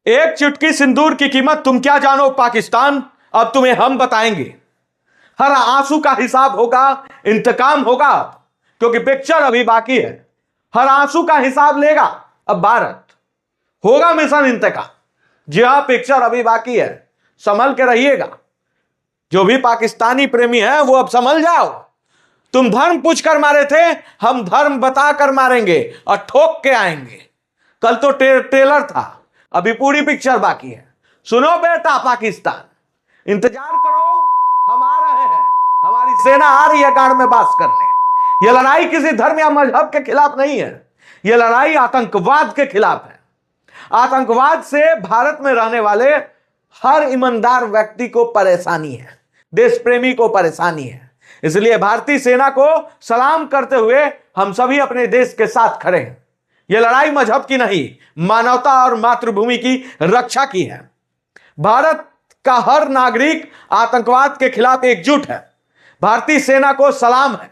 एक चुटकी सिंदूर की कीमत तुम क्या जानो पाकिस्तान, अब तुम्हें हम बताएंगे। हर आंसू का हिसाब होगा, इंतकाम होगा, क्योंकि पिक्चर अभी बाकी है। हर आंसू का हिसाब लेगा अब भारत, होगा मिशन इंतकाम। जी हां, पिक्चर अभी बाकी है, संभल के रहिएगा। जो भी पाकिस्तानी प्रेमी है वो अब समझ जाओ, तुम धर्म पूछ कर मारे थे, हम धर्म बता कर मारेंगे और ठोक के आएंगे। कल तो ट्रेलर था, अभी पूरी पिक्चर बाकी है। सुनो बेटा पाकिस्तान, इंतजार करो, हम आ रहे हैं, हमारी सेना आ रही है गाड़ में बास करने। यह लड़ाई किसी धर्म या मजहब के खिलाफ नहीं है, यह लड़ाई आतंकवाद के खिलाफ है। आतंकवाद से भारत में रहने वाले हर ईमानदार व्यक्ति को परेशानी है, देश प्रेमी को परेशानी है। इसलिए भारतीय सेना को सलाम करते हुए हम सभी अपने देश के साथ खड़े हैं। यह लड़ाई मजहब की नहीं, मानवता और मातृभूमि की रक्षा की है। भारत का हर नागरिक आतंकवाद के खिलाफ एकजुट है। भारतीय सेना को सलाम है,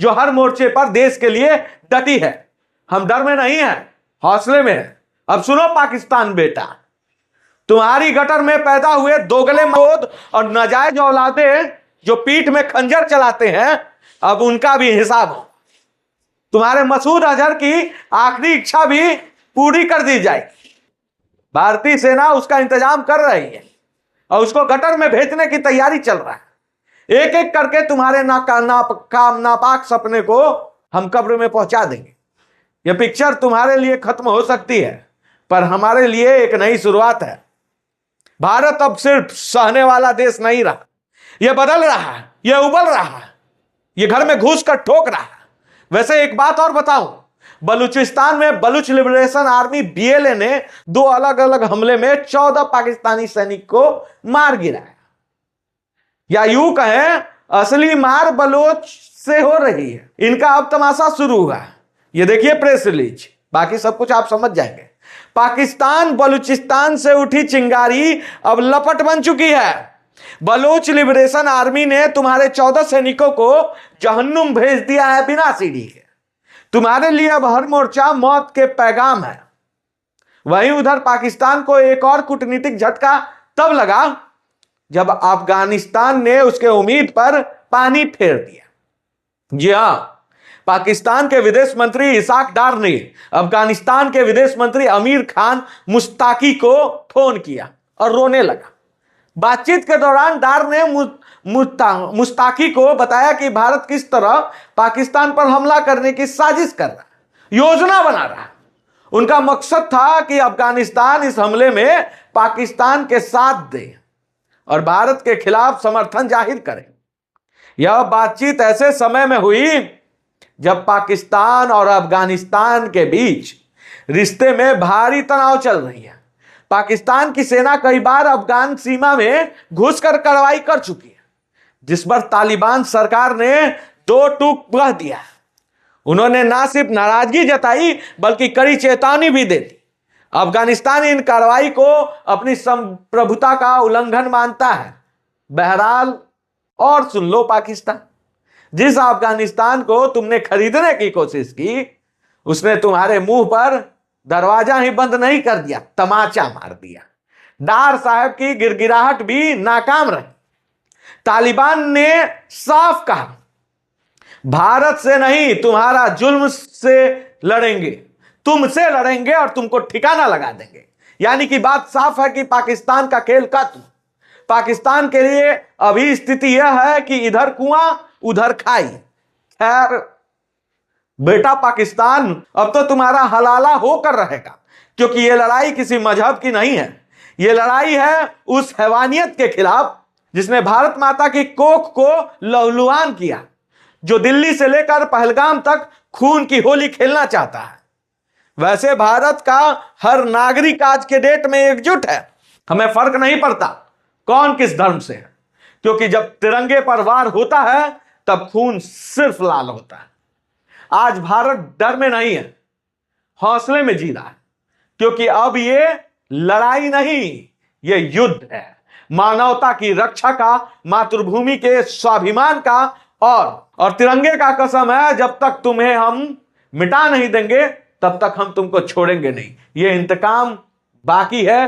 जो हर मोर्चे पर देश के लिए डटी है। हम डर में नहीं है, हौसले में है। अब सुनो पाकिस्तान बेटा, तुम्हारी गटर में पैदा हुए दोगले मौत और नाजायज औलादे जो पीठ में खंजर चलाते हैं, अब उनका भी हिसाब हो। तुम्हारे मसूद अजहर की आखिरी इच्छा भी पूरी कर दी जाएगी। भारतीय सेना उसका इंतजाम कर रही है और उसको गटर में भेजने की तैयारी चल रहा है। एक एक करके तुम्हारे नापाक सपने को हम कब्र में पहुंचा देंगे। यह पिक्चर तुम्हारे लिए खत्म हो सकती है, पर हमारे लिए एक नई शुरुआत है। भारत अब सिर्फ सहने वाला देश नहीं रहा, यह बदल रहा है, यह उबल रहा है, यह घर में घुस कर ठोक रहा है। वैसे एक बात और बताऊं, बलूचिस्तान में बलूच लिबरेशन आर्मी BLA ने 2 अलग अलग हमले में 14 पाकिस्तानी सैनिक को मार गिराया। या यूं कहें, असली मार बलोच से हो रही है। इनका अब तमाशा शुरू हुआ है। ये देखिए प्रेस रिलीज, बाकी सब कुछ आप समझ जाएंगे। पाकिस्तान बलूचिस्तान से उठी चिंगारी अब लपट बन चुकी है। बलूच लिबरेशन आर्मी ने तुम्हारे 14 सैनिकों को जहन्नुम भेज दिया है बिना सीढ़ी के। तुम्हारे लिए अब हर मोर्चा मौत के पैगाम है। वहीं उधर पाकिस्तान को एक और कूटनीतिक झटका तब लगा जब अफगानिस्तान ने उसके उम्मीद पर पानी फेर दिया। जी हां, पाकिस्तान के विदेश मंत्री इसाक डार ने अफगानिस्तान के विदेश मंत्री अमीर खान मुश्ताकी को फोन किया और रोने लगा। बातचीत के दौरान डार ने मुश्ताकी को बताया कि भारत किस तरह पाकिस्तान पर हमला करने की साजिश कर रहा है, योजना बना रहा है। उनका मकसद था कि अफगानिस्तान इस हमले में पाकिस्तान के साथ दे और भारत के खिलाफ समर्थन जाहिर करे। यह बातचीत ऐसे समय में हुई जब पाकिस्तान और अफगानिस्तान के बीच रिश्ते में भारी तनाव चल रही है। पाकिस्तान की सेना कई बार अफगान सीमा में घुसकर कार्रवाई कर चुकी है, जिस पर तालिबान सरकार ने 2 टूक कह दिया। उन्होंने ना सिर्फ नाराजगी जताई बल्कि कड़ी चेतावनी भी दे दी। अफगानिस्तान इन कार्रवाई को अपनी संप्रभुता का उल्लंघन मानता है। बहरहाल, और सुन लो पाकिस्तान, जिस अफगानिस्तान को तुमने खरीदने की कोशिश की, उसने तुम्हारे मुंह पर दरवाजा ही बंद नहीं कर दिया, तमाचा मार दिया। डार साहब की गिड़गिड़ाहट भी नाकाम रही। तालिबान ने साफ कहा, भारत से नहीं, तुम्हारा जुल्म से लड़ेंगे, तुमसे लड़ेंगे और तुमको ठिकाना लगा देंगे। यानी कि बात साफ है कि पाकिस्तान का खेल खत्म। पाकिस्तान के लिए अभी स्थिति यह है कि इधर कुआं उधर खाई। खैर बेटा पाकिस्तान, अब तो तुम्हारा हलाला होकर रहेगा, क्योंकि यह लड़ाई किसी मजहब की नहीं है। यह लड़ाई है उस हैवानियत के खिलाफ जिसने भारत माता की कोख को लहूलुहान किया, जो दिल्ली से लेकर पहलगाम तक खून की होली खेलना चाहता है। वैसे भारत का हर नागरिक आज के डेट में एकजुट है। हमें फर्क नहीं पड़ता कौन किस धर्म से है, क्योंकि जब तिरंगे पर वार होता है तब खून सिर्फ लाल होता है। आज भारत डर में नहीं है, हौसले में जी रहा है, क्योंकि अब ये लड़ाई नहीं, ये युद्ध है। मानवता की रक्षा का, मातृभूमि के स्वाभिमान का और तिरंगे का कसम है, जब तक तुम्हें हम मिटा नहीं देंगे तब तक हम तुमको छोड़ेंगे नहीं। ये इंतकाम बाकी है।